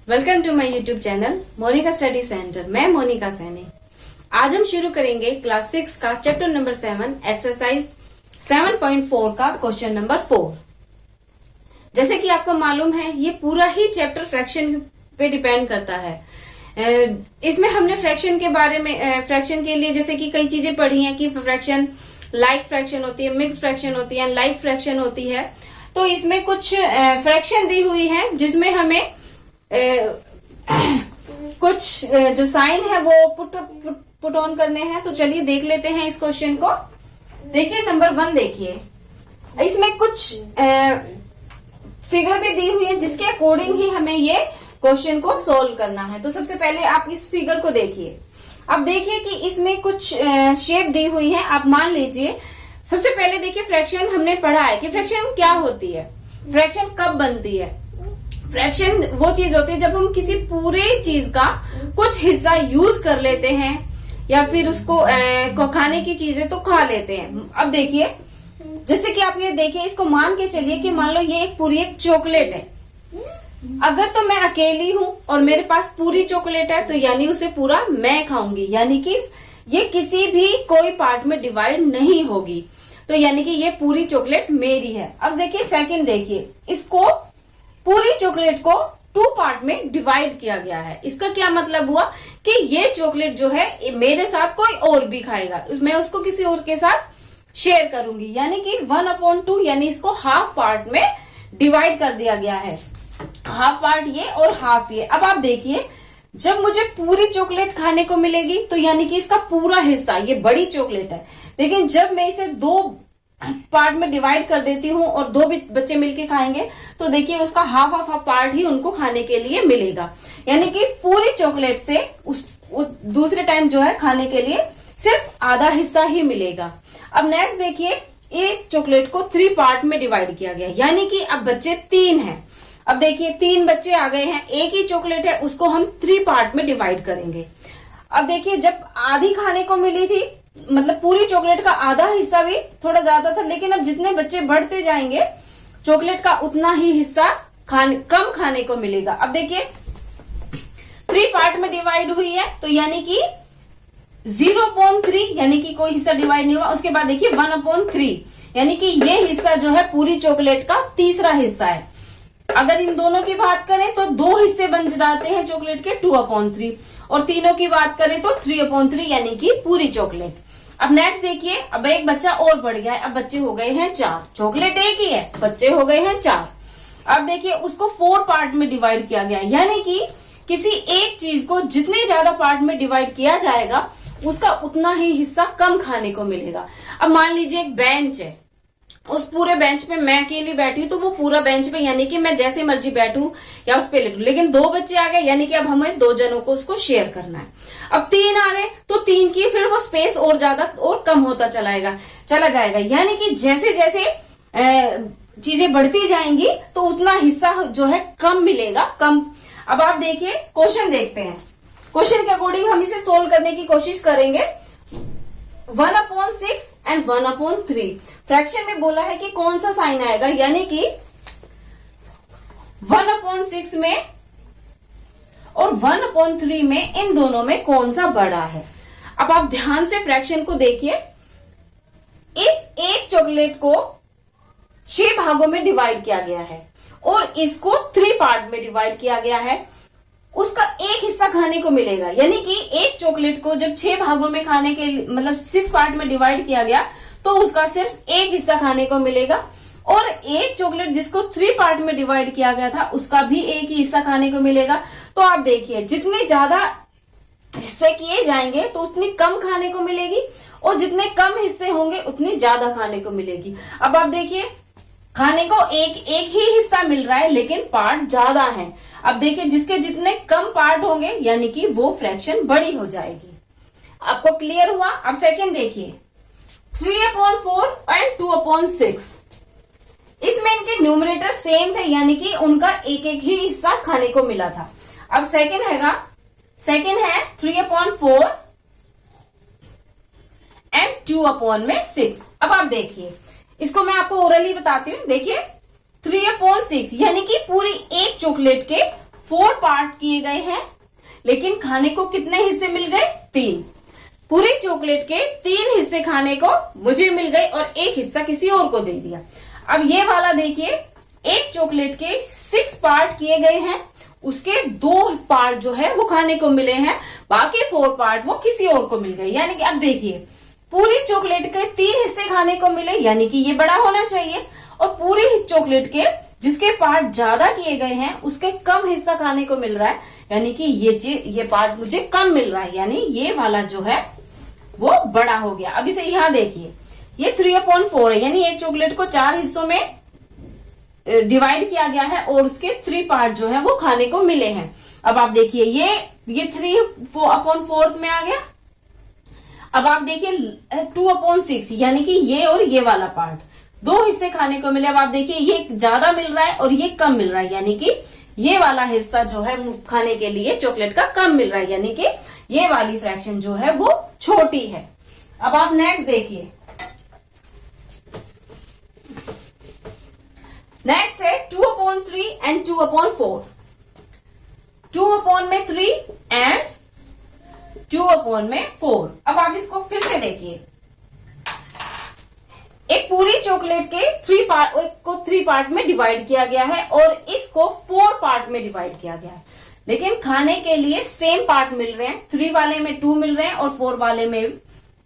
Welcome to my YouTube channel Monika study centre. मैं मोनिका सैनी। आज हम शुरू करेंगे क्लास 6 का चैप्टर नंबर 7 एक्सरसाइज 7.4 का क्वेश्चन नंबर 4। जैसे कि आपको मालूम है ये पूरा ही चैप्टर फ्रैक्शन पे डिपेंड करता है। इसमें हमने फ्रैक्शन के बारे में फ्रैक्शन के लिए जैसे कि कई चीजें पढ़ी हैं कि फ्रैक्शन लाइक फ्रैक्शन होती है, मिक्स फ्रैक्शन होती है, लाइक फ्रैक्शन होती है। तो इसमें कुछ फ्रैक्शन दी हुई है जिसमें हमें कुछ जो साइन है वो पुट ऑन करने हैं। तो चलिए देख लेते हैं इस क्वेश्चन को। देखिए नंबर 1 देखिए, इसमें कुछ फिगर भी दी हुई है जिसके अकॉर्डिंग ही हमें ये क्वेश्चन को सोल्व करना है। तो सबसे पहले आप इस फिगर को देखिए। अब देखिए कि इसमें कुछ शेप दी हुई है। आप मान लीजिए सबसे पहले देखिए फ्रैक्शन हमने पढ़ा है कि फ्रैक्शन क्या होती है, फ्रैक्शन कब बनती है। फ्रैक्शन वो चीज होती है जब हम किसी पूरे चीज का कुछ हिस्सा यूज कर लेते हैं या फिर उसको खाने की चीजें तो खा लेते हैं। अब देखिए जैसे कि आप ये देखिए, इसको मान के चलिए कि मान लो ये एक चॉकलेट है। अगर तो मैं अकेली हूं और मेरे पास पूरी चॉकलेट है तो यानी उसे पूरा मैं खाऊंगी, यानी कि ये किसी भी कोई पार्ट में डिवाइड नहीं होगी। तो यानी कि ये पूरी चॉकलेट मेरी है। अब देखिए सेकंड देखिए, इसको पूरी चॉकलेट को 2 पार्ट में डिवाइड किया गया है। इसका क्या मतलब हुआ कि ये चॉकलेट जो है मेरे साथ कोई और भी खाएगा, मैं उसको किसी और के साथ शेयर करूंगी, यानी कि 1/2 यानी इसको हाफ पार्ट में डिवाइड कर दिया गया है। हाफ पार्ट ये और हाफ ये। अब आप देखिए जब मुझे पूरी चॉकलेट खाने को मिलेगी तो यानी कि इसका पूरा हिस्सा, ये बड़ी चॉकलेट है, लेकिन जब मैं इसे 2 पार्ट में डिवाइड कर देती हूँ और 2 बच्चे मिलके खाएंगे तो देखिए उसका हाफ पार्ट ही उनको खाने के लिए मिलेगा। यानी कि पूरी चॉकलेट से उस दूसरे टाइम जो है खाने के लिए सिर्फ आधा हिस्सा ही मिलेगा। अब नेक्स्ट देखिए, एक चॉकलेट को 3 पार्ट में डिवाइड किया गया, यानी कि अब बच्चे 3 हैं। अब देखिए 3 बच्चे आ गए हैं, एक ही चॉकलेट है, उसको हम 3 पार्ट में डिवाइड करेंगे। अब देखिए जब आधी खाने को मिली थी, मतलब पूरी चॉकलेट का आधा हिस्सा भी थोड़ा ज्यादा था, लेकिन अब जितने बच्चे बढ़ते जाएंगे चॉकलेट का उतना ही हिस्सा कम खाने को मिलेगा। अब देखिए 3 पार्ट में डिवाइड हुई है तो यानी कि 0.3 यानी कि कोई हिस्सा डिवाइड नहीं हुआ। उसके बाद देखिए 1/3 यानी कि ये हिस्सा जो है पूरी चॉकलेट का तीसरा हिस्सा है। अगर इन दोनों की बात करें तो 2 हिस्से बन जाते हैं चॉकलेट के 2/3, और तीनों की बात करें तो 3/3 यानी कि पूरी चॉकलेट। अब नेक्स्ट देखिए, अब एक बच्चा और बढ़ गया है, अब बच्चे हो गए हैं 4। चॉकलेट एक ही है, बच्चे हो गए हैं 4। अब देखिए उसको 4 पार्ट में डिवाइड किया गया, यानी कि किसी एक चीज को जितने ज्यादा पार्ट में डिवाइड किया जाएगा उसका उतना ही हिस्सा कम खाने को मिलेगा। अब मान लीजिए एक बेंच है, उस पूरे बेंच पे मैं अकेली बैठी हूं तो वो पूरा बेंच पे यानी कि मैं जैसे मर्जी बैठूं या उस पे लेटूं, लेकिन 2 बच्चे आ गए यानी कि अब हमें 2 जनों को उसको शेयर करना है। अब 3 आ गए तो 3 की फिर वो स्पेस और ज्यादा और कम होता चला जाएगा, यानी कि जैसे जैसे चीजें बढ़ती जाएंगी तो उतना हिस्सा जो है कम मिलेगा, कम। अब आप देखिए क्वेश्चन देखते हैं, क्वेश्चन के अकॉर्डिंग हम इसे सोल्व करने की कोशिश करेंगे। 1/6 एंड 1/3 फ्रैक्शन में बोला है कि कौन सा साइन आएगा, यानी कि 1/6 में और 1/3 में, इन दोनों में कौन सा बड़ा है। अब आप ध्यान से फ्रैक्शन को देखिए। इस एक चॉकलेट को 6 भागों में डिवाइड किया गया है और इसको 3 पार्ट में डिवाइड किया गया है। उसका एक हिस्सा खाने को मिलेगा, यानी कि एक चॉकलेट को जब 6 भागों में खाने के मतलब 6 पार्ट में डिवाइड किया गया तो उसका सिर्फ एक हिस्सा खाने को मिलेगा, और एक चॉकलेट जिसको 3 पार्ट में डिवाइड किया गया था उसका भी एक ही हिस्सा खाने को मिलेगा। तो आप देखिए जितने ज्यादा हिस्से किए जाएंगे तो उतनी कम खाने को मिलेगी, और जितने कम हिस्से होंगे उतनी ज्यादा खाने को मिलेगी। अब आप देखिए खाने को एक ही हिस्सा मिल रहा है लेकिन पार्ट ज्यादा है। अब देखिए जिसके जितने कम पार्ट होंगे यानी कि वो फ्रैक्शन बड़ी हो जाएगी। आपको क्लियर हुआ। अब सेकंड देखिए, 3/4 एंड 2/6, इसमें इनके न्यूमरेटर सेम थे, यानी कि उनका एक ही हिस्सा खाने को मिला था। अब सेकंड है 3/4 एंड 2/6। अब आप देखिए इसको मैं आपको ओरली बताती हूँ। देखिए 3/6 यानी कि पूरी एक चॉकलेट के 4 पार्ट किए गए हैं, लेकिन खाने को कितने हिस्से मिल गए? 3। पूरी चॉकलेट के 3 हिस्से खाने को मुझे मिल गए और 1 हिस्सा किसी और को दे दिया। अब ये वाला देखिए, एक चॉकलेट के 6 पार्ट किए गए हैं, उसके 2 पार्ट जो है वो खाने को मिले हैं, बाकी 4 पार्ट वो किसी और को मिल गए। यानी कि अब देखिए, पूरी चॉकलेट के 3 हिस्से खाने को मिले, यानी कि ये बड़ा होना चाहिए, और पूरी चॉकलेट के जिसके पार्ट ज्यादा किए गए हैं उसके कम हिस्सा खाने को मिल रहा है, यानी कि ये पार्ट मुझे कम मिल रहा है, यानी ये वाला जो है वो बड़ा हो गया। अब इसे यहां देखिए, ये 3/4 है, यानी एक चॉकलेट को 4 हिस्सों में डिवाइड किया गया है और उसके 3 पार्ट जो है वो खाने को मिले हैं। अब आप देखिए, ये 3/4 में आ गया। अब आप देखिए 2/6, यानी कि ये और ये वाला पार्ट 2 हिस्से खाने को मिले। अब आप देखिए, ये ज्यादा मिल रहा है और ये कम मिल रहा है, यानी कि ये वाला हिस्सा जो है खाने के लिए चॉकलेट का कम मिल रहा है, यानी कि ये वाली फ्रैक्शन जो है वो छोटी है। अब आप नेक्स्ट देखिए, नेक्स्ट है 2/3 एंड 2/4। 2/3 एंड 2/4। अब आप इसको फिर से देखिए, एक पूरी चॉकलेट के 3 पार्ट में डिवाइड किया गया है और इसको 4 पार्ट में डिवाइड किया गया है, लेकिन खाने के लिए सेम पार्ट मिल रहे हैं। 3 वाले में 2 मिल रहे हैं और 4 वाले में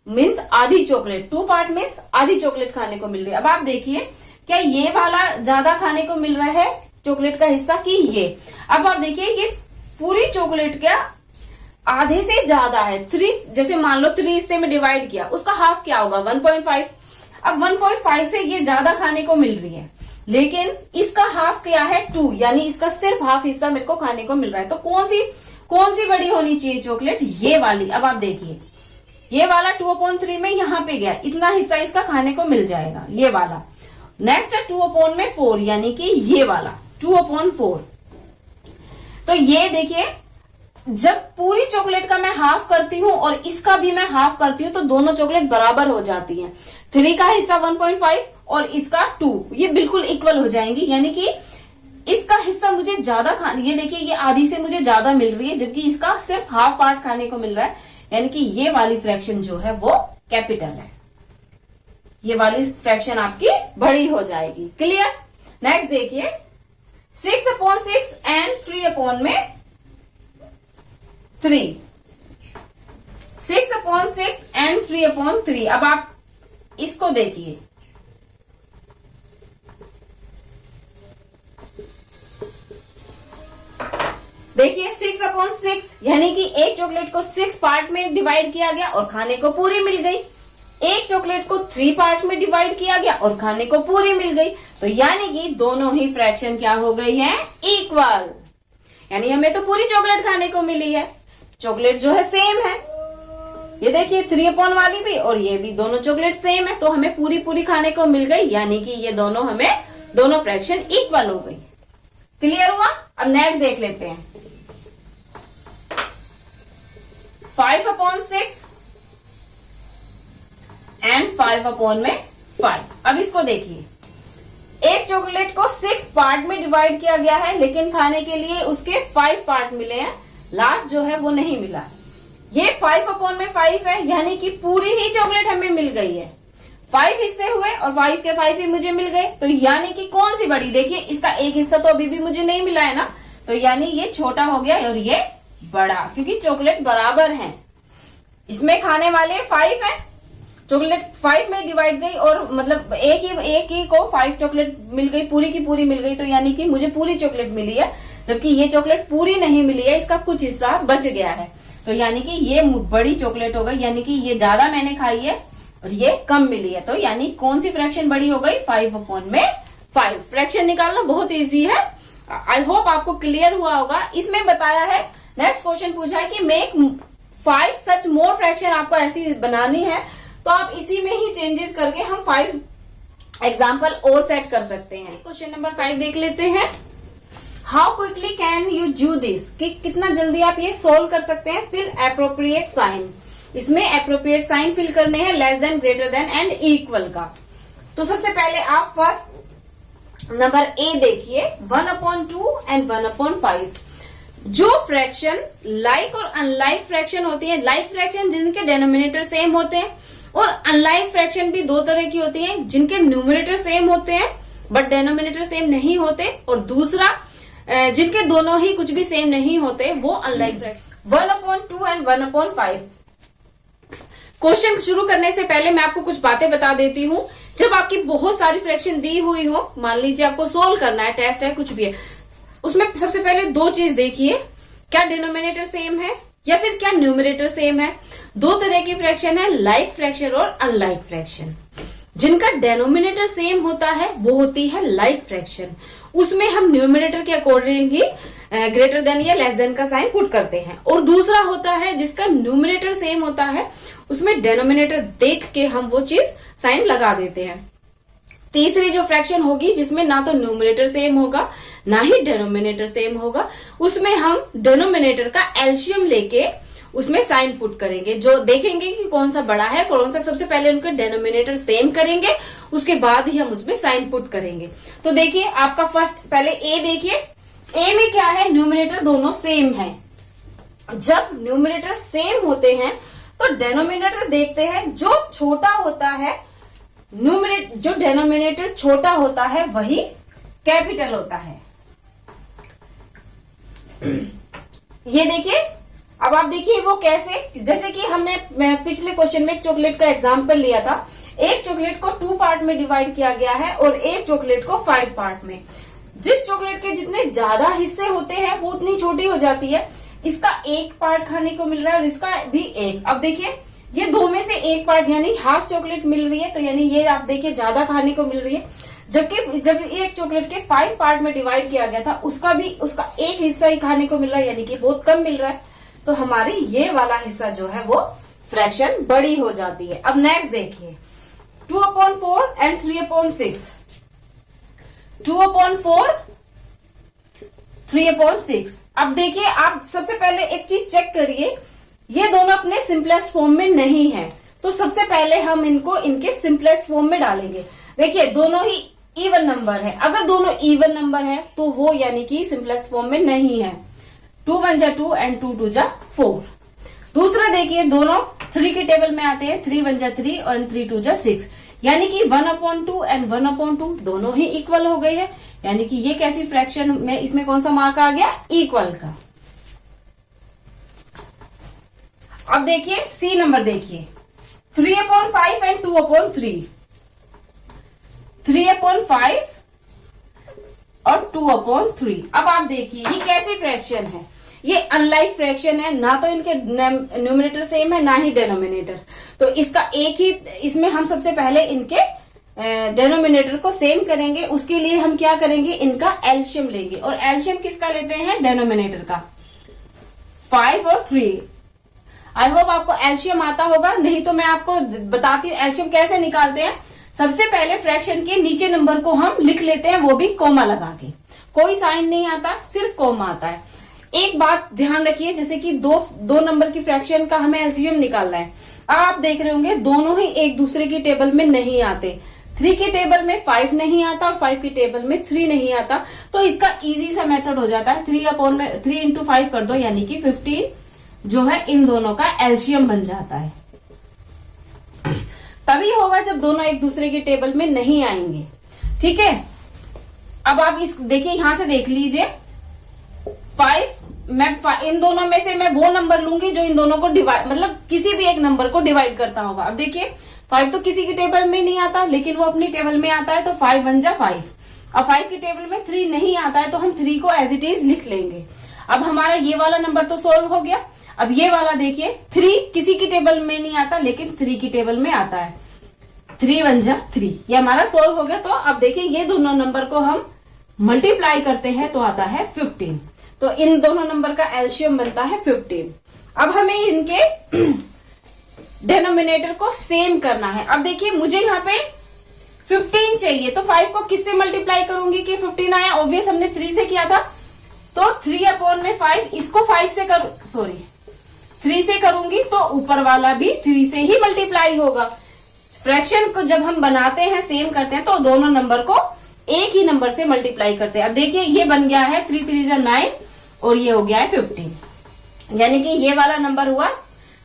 मीन्स आधी चॉकलेट, 2 पार्ट मीन्स आधी चॉकलेट खाने को मिल रही है। अब आप देखिए, क्या ये वाला ज्यादा खाने को मिल रहा है चॉकलेट का हिस्सा की ये? अब आप देखिए, ये पूरी चॉकलेट का आधे से ज्यादा है। 3 जैसे मान लो 3 हिस्से में डिवाइड किया, उसका हाफ क्या होगा? 1.5। अब 1.5 से ये ज्यादा खाने को मिल रही है, लेकिन इसका हाफ क्या है? 2, यानी इसका सिर्फ हाफ हिस्सा मेरे को खाने को मिल रहा है। तो कौन सी बड़ी होनी चाहिए चॉकलेट? ये वाली। अब आप देखिए, ये वाला 2/3 में यहां पे गया, इतना हिस्सा इसका खाने को मिल जाएगा, ये वाला। नेक्स्ट है 2/4, यानी कि ये वाला 2/4। तो ये देखिए, जब पूरी चॉकलेट का मैं हाफ करती हूँ और इसका भी मैं हाफ करती हूँ तो दोनों चॉकलेट बराबर हो जाती हैं। 3 का हिस्सा 1.5 और इसका 2, ये बिल्कुल इक्वल हो जाएंगी, यानी कि इसका हिस्सा मुझे ज्यादा ये देखिए, ये आधी से मुझे ज्यादा मिल रही है, जबकि इसका सिर्फ हाफ पार्ट खाने को मिल रहा है, यानी कि ये वाली फ्रैक्शन जो है वो कैपिटल है। ये वाली फ्रैक्शन आपकी बड़ी हो जाएगी। क्लियर? नेक्स्ट देखिए, 6/6 एंड 3/3। 6/6 एंड 3/3। अब आप इसको देखिए, देखिए 6/6, यानी कि एक चॉकलेट को 6 पार्ट में डिवाइड किया गया और खाने को पूरी मिल गई। एक चॉकलेट को 3 पार्ट में डिवाइड किया गया और खाने को पूरी मिल गई। तो यानी कि दोनों ही फ्रैक्शन क्या हो गई है? इक्वल। यानी हमें तो पूरी चॉकलेट खाने को मिली है, चॉकलेट जो है सेम है। ये देखिए 3/1 वाली भी और ये भी, दोनों चॉकलेट सेम है, तो हमें पूरी खाने को मिल गई, यानी कि ये दोनों फ्रैक्शन इक्वल हो गई। क्लियर हुआ? अब नेक्स्ट देख लेते हैं, 5/6 एंड 5/5। अब इसको देखिए, एक चॉकलेट को 6 पार्ट में डिवाइड किया गया है, लेकिन खाने के लिए उसके 5 पार्ट मिले हैं, लास्ट जो है वो नहीं मिला। ये 5/5 है, यानी कि पूरी ही चॉकलेट हमें मिल गई है। 5 हिस्से हुए और 5 के 5 ही मुझे मिल गए, तो यानी कि कौन सी बड़ी? देखिए, इसका एक हिस्सा तो अभी भी मुझे नहीं मिला है ना, तो यानी ये छोटा हो गया और ये बड़ा, क्योंकि चॉकलेट बराबर है। इसमें खाने वाले 5 है, चॉकलेट 5 में डिवाइड गई और मतलब एक ही को 5 चॉकलेट मिल गई, पूरी की पूरी मिल गई, तो यानी कि मुझे पूरी चॉकलेट मिली है, जबकि ये चॉकलेट पूरी नहीं मिली है, इसका कुछ हिस्सा बच गया है। तो यानी कि ये बड़ी चॉकलेट हो गई, यानी कि ये ज्यादा मैंने खाई है और ये कम मिली है। तो यानी कौन सी फ्रैक्शन बड़ी हो गई? 5/5। फ्रैक्शन निकालना बहुत इजी है। आई होप आपको क्लियर हुआ होगा। इसमें बताया है, नेक्स्ट क्वेश्चन पूछा है कि मेक 5 सच मोर फ्रैक्शन, आपको ऐसी बनानी है तो आप इसी में ही चेंजेस करके हम 5 एग्जाम्पल और सेट कर सकते हैं। क्वेश्चन नंबर 5 देख लेते हैं। How quickly can you do this, कि कितना जल्दी आप ये सोल्व कर सकते हैं। फिल एप्रोप्रिएट साइन, इसमें एप्रोप्रिएट साइन फिल करने हैं, less than, greater than and equal का। तो सबसे पहले आप फर्स्ट नंबर ए देखिए, 1/2 एंड 1/5। जो फ्रैक्शन लाइक और अनलाइक फ्रैक्शन होती है, लाइक फ्रैक्शन जिनके डेनोमिनेटर सेम होते हैं, और अनलाइक फ्रैक्शन भी दो तरह की होती है, जिनके न्यूमरेटर सेम होते हैं बट डेनोमिनेटर सेम नहीं होते, और दूसरा जिनके दोनों ही कुछ भी सेम नहीं होते, वो अनलाइक फ्रैक्शन। 1/2 एंड 1/5। क्वेश्चन शुरू करने से पहले मैं आपको कुछ बातें बता देती हूँ। जब आपकी बहुत सारी फ्रैक्शन दी हुई हो, मान लीजिए आपको सोल्व करना है, टेस्ट है, कुछ भी है, उसमें सबसे पहले दो चीज देखिए, क्या डिनोमिनेटर सेम है या फिर क्या न्यूमरेटर सेम है। दो तरह की फ्रैक्शन है, लाइक फ्रैक्शन और अनलाइक फ्रैक्शन। जिनका डेनोमिनेटर सेम होता है वो होती है लाइक फ्रैक्शन। उसमें हम न्यूमरेटर के अकॉर्डिंग ही ग्रेटर देन या लेस देन का साइन पुट करते हैं। और दूसरा होता है जिसका न्यूमरेटर सेम होता है, उसमें डेनोमिनेटर देख के हम वो चीज साइन लगा देते हैं। तीसरी जो फ्रैक्शन होगी जिसमें ना तो न्यूमरेटर सेम होगा ना ही डेनोमिनेटर सेम होगा, उसमें हम डेनोमिनेटर का एलसीएम लेके उसमें साइन पुट करेंगे। जो देखेंगे कि कौन सा बड़ा है कौन सा, सबसे पहले उनके डेनोमिनेटर सेम करेंगे, उसके बाद ही हम उसमें साइन पुट करेंगे। तो देखिए आपका फर्स्ट, पहले ए देखिए, ए में क्या है, न्यूमरेटर दोनों सेम है। जब न्यूमरेटर सेम होते हैं तो डेनोमिनेटर देखते हैं, जो छोटा होता है जो डेनोमिनेटर छोटा होता है वही कैपिटल होता है। ये देखिए, अब आप देखिए वो कैसे, जैसे कि हमने पिछले क्वेश्चन में एक चॉकलेट का एग्जांपल लिया था। एक चॉकलेट को 2 पार्ट में डिवाइड किया गया है और एक चॉकलेट को 5 पार्ट में। जिस चॉकलेट के जितने ज्यादा हिस्से होते हैं वो उतनी छोटी हो जाती है। इसका एक पार्ट खाने को मिल रहा है और इसका भी एक। अब देखिए ये दो में से एक पार्ट यानी हाफ चॉकलेट मिल रही है, तो यानी ये आप देखिए ज्यादा खाने को मिल रही है। जबकि जब एक चॉकलेट के 5 पार्ट में डिवाइड किया गया था उसका एक हिस्सा ही खाने को मिल रहा है, यानी कि बहुत कम मिल रहा है। तो हमारी ये वाला हिस्सा जो है वो फ्रैक्शन बड़ी हो जाती है। अब नेक्स्ट देखिए 2/4 एंड 3/6। 2/4 3/6। अब देखिए आप सबसे पहले एक चीज चेक करिए, ये दोनों अपने सिंपलेस्ट फॉर्म में नहीं है, तो सबसे पहले हम इनको इनके सिंपलेस्ट फॉर्म में डालेंगे। देखिए दोनों ही इवन नंबर है, अगर दोनों इवन नंबर है तो वो यानी कि सिंपलेस्ट फॉर्म में नहीं है। 2 1 जा 2 एंड 2 2 जा 4। दूसरा देखिए दोनों 3 के टेबल में आते हैं, 3 1 जा 3 और 3 2 जा 6, यानी कि 1/2 एंड 1/2 दोनों ही इक्वल हो गए हैं। यानी कि ये कैसी फ्रैक्शन में, इसमें कौन सा मार्क आ गया, इक्वल का। अब देखिए सी नंबर देखिए 3/5 एंड 2/3। 3/5 और 2/3। अब आप देखिए ये कैसी फ्रैक्शन है, ये अनलाइक फ्रैक्शन है, ना तो इनके न्यूमरेटर सेम है ना ही डेनोमिनेटर। तो इसका एक ही, इसमें हम सबसे पहले इनके डेनोमिनेटर को सेम करेंगे। उसके लिए हम क्या करेंगे, इनका एलसीएम लेंगे। और एलसीएम किसका लेते हैं, डेनोमिनेटर का। 5 और 3। आई होप आपको एलसीएम आता होगा, नहीं तो मैं आपको बताती हूँ एलसीएम कैसे निकालते हैं। सबसे पहले फ्रैक्शन के नीचे नंबर को हम लिख लेते हैं, वो भी कोमा लगा के। कोई साइन नहीं आता, सिर्फ कोमा आता है। एक बात ध्यान रखिए, जैसे कि दो नंबर की फ्रैक्शन का हमें एलसीएम निकालना है। आप देख रहे होंगे दोनों ही एक दूसरे की टेबल में नहीं आते। 3 के टेबल में 5 नहीं आता और 5 के टेबल में 3 नहीं आता। तो इसका इजी सा मेथड हो जाता है, 3 इंटू 5 कर दो, यानी कि 15 जो है इन दोनों का एलसीएम बन जाता है। तभी होगा जब दोनों एक दूसरे के टेबल में नहीं आएंगे। ठीक है, अब आप इस देखिए, यहां से देख लीजिए 5, इन दोनों में से मैं वो नंबर लूंगी जो इन दोनों को डिवाइड, मतलब किसी भी एक नंबर को डिवाइड करता होगा। अब देखिए 5 तो किसी की टेबल में नहीं आता, लेकिन वो अपनी टेबल में आता है, तो 5 1 जा 5। अब 5 की टेबल में 3 नहीं आता है, तो हम 3 को एज इट इज लिख लेंगे। अब हमारा ये वाला नंबर तो सोल्व हो गया। अब ये वाला देखिए 3 किसी की टेबल में नहीं आता, लेकिन 3 की टेबल में आता है, 3 1 जा 3, ये हमारा सोल्व हो गया। तो अब देखिए ये दोनों नंबर को हम मल्टीप्लाई करते हैं तो आता है 15। तो इन दोनों नंबर का एलसीएम बनता है 15। अब हमें इनके डेनोमिनेटर को सेम करना है। अब देखिए मुझे यहाँ पे 15 चाहिए, तो 5 को किससे मल्टीप्लाई करूंगी कि 15 आया, ऑब्वियस हमने 3 से किया था। तो 3/5 इसको 3 से करूंगी तो ऊपर वाला भी 3 से ही मल्टीप्लाई होगा। फ्रैक्शन को जब हम बनाते हैं, सेम करते हैं, तो दोनों नंबर को एक ही नंबर से मल्टीप्लाई करते हैं। अब देखिए ये बन गया है 3 3 जा 9 और ये हो गया है 15, यानी कि ये वाला नंबर हुआ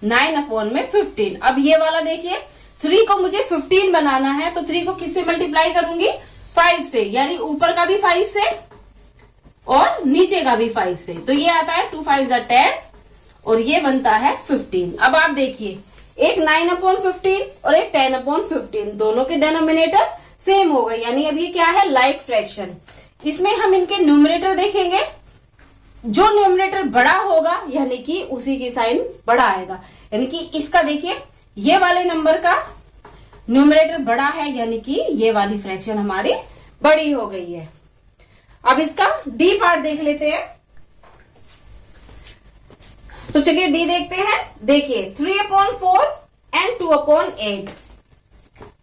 9/15। अब ये वाला देखिए, 3 को मुझे 15 बनाना है, तो 3 को किससे मल्टीप्लाई करूंगी? 5 से, यानी ऊपर का भी 5 से और नीचे का भी 5 से। तो ये आता है 2 5 10 और ये बनता है 15। अब आप देखिए, एक 9/15 और एक 10/15, दोनों के डिनोमिनेटर सेम हो गए, यानी अब ये क्या है? Like fraction. इसमें हम इनके न्यूमरेटर देखेंगे, जो न्यूमरेटर बड़ा होगा यानी कि उसी की साइन बड़ा आएगा। यानी कि इसका देखिए, ये वाले नंबर का न्यूमरेटर बड़ा है, यानी कि ये वाली फ्रैक्शन हमारी बड़ी हो गई है। अब इसका डी पार्ट देख लेते हैं। तो चलिए डी देखते हैं। देखिए 3/4 एंड 2/8।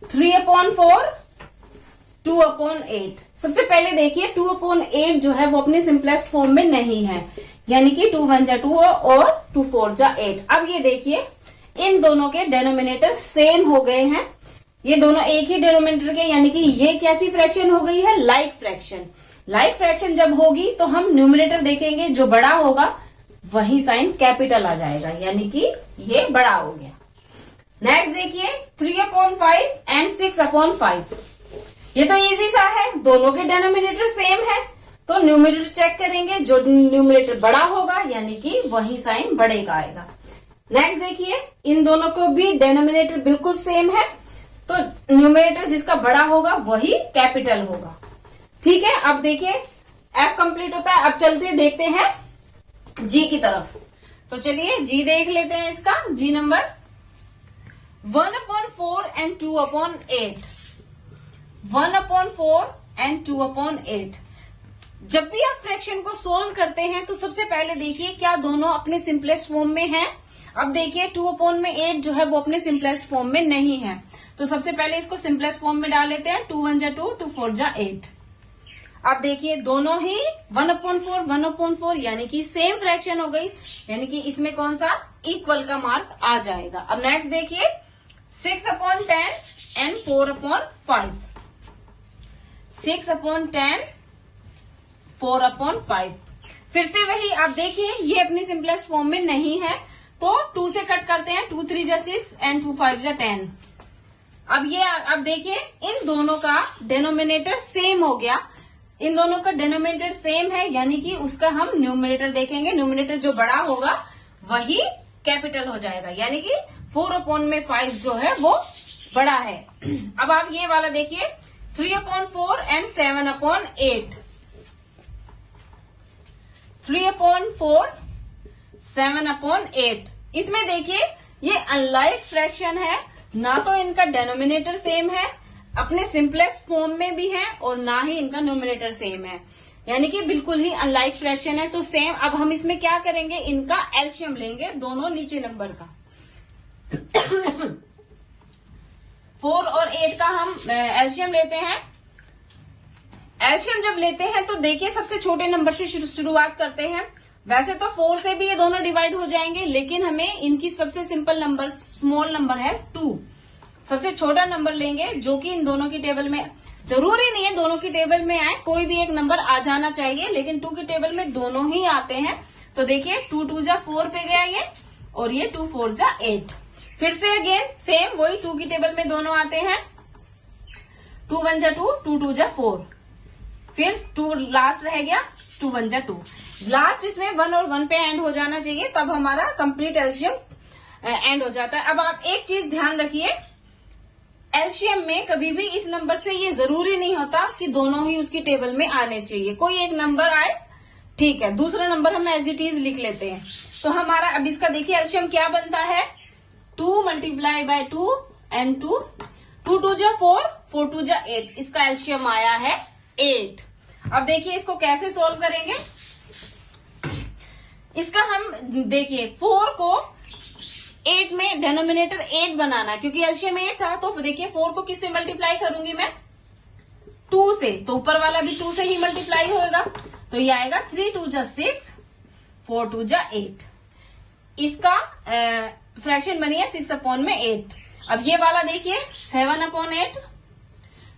3/4 2/8। सबसे पहले देखिए 2/8 जो है वो अपने सिंपलेस्ट फॉर्म में नहीं है, यानी कि 2 1 जा 2 और 2 4 जा 8। अब ये देखिए, इन दोनों के डेनोमिनेटर सेम हो गए हैं, ये दोनों एक ही डेनोमिनेटर के, यानी कि ये कैसी फ्रैक्शन हो गई है? Like fraction. लाइक फ्रैक्शन जब होगी तो हम न्यूमरेटर देखेंगे, जो बड़ा होगा वही साइन कैपिटल आ जाएगा, यानी कि ये बड़ा हो गया। नेक्स्ट देखिए 3/5 एंड 6/5। ये तो इजी सा है, दोनों के डेनोमिनेटर सेम है, तो न्यूमरेटर चेक करेंगे, जो न्यूमरेटर बड़ा होगा यानी कि वही साइन बड़े का आएगा। नेक्स्ट देखिए, इन दोनों को भी डेनोमिनेटर बिल्कुल सेम है, तो न्यूमरेटर जिसका बड़ा होगा वही कैपिटल होगा। ठीक है, अब देखिए एफ कंप्लीट होता है। अब चलते देखते हैं जी की तरफ। तो चलिए जी देख लेते हैं। इसका जी नंबर 1/4 एंड 2/8। 1/4 एंड 2/8। जब भी आप फ्रैक्शन को सोल्व करते हैं तो सबसे पहले देखिए क्या दोनों अपने सिंपलेस्ट फॉर्म में हैं। अब देखिए 2/8 जो है वो अपने सिंपलेस्ट फॉर्म में नहीं है, तो सबसे पहले इसको सिंपलेस्ट फॉर्म में डाल लेते हैं। 2 1 जा 2, 2 4 जा 8। अब देखिए दोनों ही 1/4 1/4 यानी कि सेम फ्रैक्शन हो गई, यानी कि इसमें कौन सा? इक्वल का मार्क आ जाएगा। अब नेक्स्ट देखिए 6/10 एंड 4/5। 6/10 4/5। फिर से वही, आप देखिए ये अपनी सिंपलेस्ट फॉर्म में नहीं है, तो 2 से कट करते हैं। 2 3 जा 6 एंड 2 5 जा 10। अब देखिए इन दोनों का डिनोमिनेटर सेम हो गया, इन दोनों का डिनोमिनेटर सेम है, यानी कि उसका हम न्यूमरेटर देखेंगे, न्यूमरेटर जो बड़ा होगा वही कैपिटल हो जाएगा, यानी कि 4/5 जो है वो बड़ा है। अब आप ये वाला देखिए 3/4 एंड 7/8। 3/4 7/8। इसमें देखिए ये अनलाइक फ्रैक्शन है, ना तो इनका डेनोमिनेटर सेम है, अपने सिंपलेस्ट फॉर्म में भी है, और ना ही इनका न्यूमरेटर सेम है, यानी कि बिल्कुल ही अनलाइक फ्रैक्शन है। तो सेम, अब हम इसमें क्या करेंगे? इनका एलसीएम लेंगे, दोनों नीचे नंबर का। 4 और 8 का हम एलसीएम लेते हैं। एलसीएम जब लेते हैं तो देखिए सबसे छोटे नंबर से शुरुआत करते हैं। वैसे तो 4 से भी ये दोनों डिवाइड हो जाएंगे, लेकिन हमें इनकी सबसे सिंपल नंबर, स्मॉल नंबर है 2, सबसे छोटा नंबर लेंगे, जो कि इन दोनों की टेबल में, जरूरी नहीं है दोनों की टेबल में आए, कोई भी एक नंबर आ जाना चाहिए, लेकिन 2 की टेबल में दोनों ही आते हैं। तो देखिए 2 2 जा 4 पे गया ये, और ये 2 4 जा 8। फिर से अगेन सेम वही, 2 की टेबल में दोनों आते हैं। 2 1 जा 2, 2 2 जा 4, फिर 2 लास्ट रह गया, 2 1 जा 2। लास्ट इसमें 1 और 1 पे एंड हो जाना चाहिए, तब हमारा कंप्लीट एलसीएम एंड हो जाता है। अब आप एक चीज ध्यान रखिए, एलसीएम में कभी भी इस नंबर से ये जरूरी नहीं होता कि दोनों ही उसकी टेबल में आने चाहिए, कोई एक नंबर आए ठीक है, दूसरा नंबर हम एज इट इज लिख लेते हैं। तो हमारा अब इसका देखिए एलसीएम क्या बनता है? 2 मल्टीप्लाई बाय 2 एंड 2, 2 2 जा 4, 4 2 जा 8, इसका एलसीएम आया है 8। अब देखिए इसको कैसे सोल्व करेंगे? इसका हम देखिए 4 को 8 में डेनोमिनेटर 8 बनाना, क्योंकि एलसीएम 8 था, तो देखिए 4 को किससे मल्टीप्लाई करूंगी मैं? 2 से, तो ऊपर वाला भी 2 से ही मल्टीप्लाई होगा, तो ये आएगा 3 2 जा 6, 4 2 जा 8। इसका फ्रैक्शन बनी है 6/8। अब ये वाला देखिए 7/8,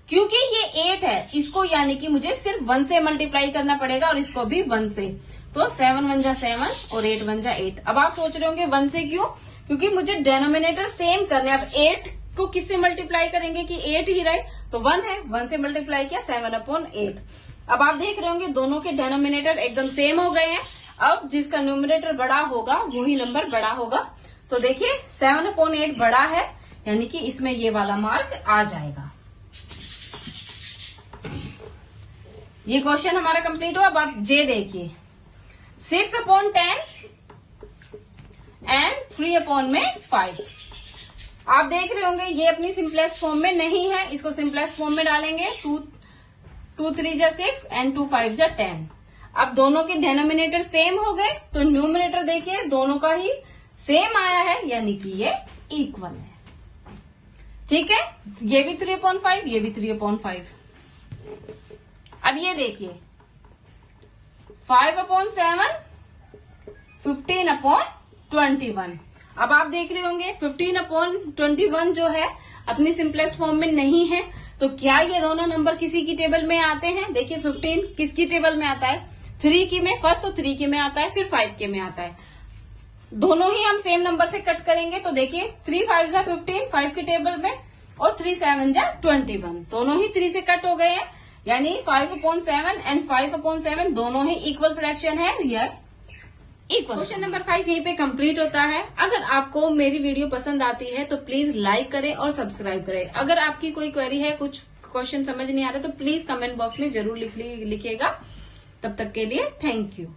क्योंकि ये 8 है, इसको यानी कि मुझे सिर्फ 1 से मल्टीप्लाई करना पड़ेगा और इसको भी 1 से। तो 7 1 जा 7 और 8 1 जा 8। अब आप सोच रहे होंगे 1 से क्यों? क्योंकि मुझे डेनोमिनेटर सेम करने। अब 8 को किससे मल्टीप्लाई करेंगे कि 8 ही रहे, तो 1 है, 1 से मल्टीप्लाई किया 7/8। अब आप देख रहे होंगे दोनों के डेनोमिनेटर एकदम सेम हो गए हैं। अब जिसका न्यूमरेटर बड़ा होगा वही नंबर बड़ा होगा। तो देखिए 7/8 बड़ा है, यानी कि इसमें ये वाला मार्क आ जाएगा। ये क्वेश्चन हमारा कंप्लीट हुआ। अब आप जे देखिए, 6/10 एंड 3/5। आप देख रहे होंगे ये अपनी सिंपलेस्ट फॉर्म में नहीं है, इसको सिंपलेस्ट फॉर्म में डालेंगे। 2 3 जा 6 एंड 2 5 जा 10। अब दोनों के डेनोमिनेटर सेम हो गए, तो न्यूमरेटर देखिए दोनों का ही सेम आया है, यानी कि ये इक्वल है। ठीक है, ये भी 3/5, ये भी 3/5। अब ये देखिए 5/7 15/21। अब आप देख रहे होंगे 15/21 जो है अपनी सिंपलेस्ट फॉर्म में नहीं है, तो क्या ये दोनों नंबर किसी की टेबल में आते हैं? देखिए 15 किसकी टेबल में आता है? 3 की में। फर्स्ट तो 3 की में आता है, फिर 5 के में आता है। दोनों ही हम सेम नंबर से कट करेंगे, तो देखिए 3 5 जा 15 5 की टेबल में, और 3 7 जा 21 दोनों ही 3 से कट हो गए हैं, यानी 5/7 एंड 5/7 दोनों ही इक्वल फ्रैक्शन है, रियल इक्वल। क्वेश्चन नंबर 5 यहीं पे कंप्लीट होता है। अगर आपको मेरी वीडियो पसंद आती है तो प्लीज लाइक करें और सब्सक्राइब करें। अगर आपकी कोई क्वेरी है, कुछ क्वेश्चन समझ नहीं आ रहा, तो प्लीज कमेंट बॉक्स में जरूर लिखिएगा। तब तक के लिए थैंक यू।